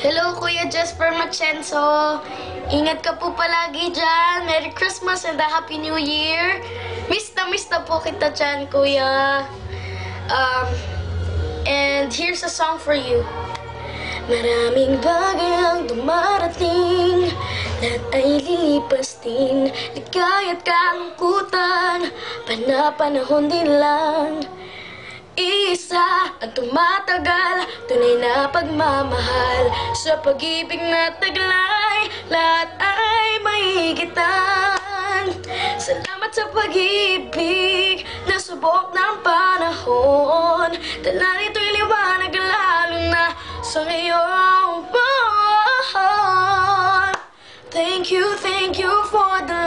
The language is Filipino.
Hello, Kuya Jesper Machenzo. Ingat ka po palagi dyan. Merry Christmas and a Happy New Year. Miss na po kita dyan, Kuya. And here's a song for you. Maraming bagay ang dumarating, lahat ay lilipas din. Ligaya at kalungkutan, panahon din lang. Isa ang tumatagal, tunay na pagmamahal. Sa pag-ibig na taglay, lahat ay mahigitan. Salamat sa pag-ibig, nasubok ng panahon. Dala nito'y liwanag lalo na sa ngayong buwan. Thank you for the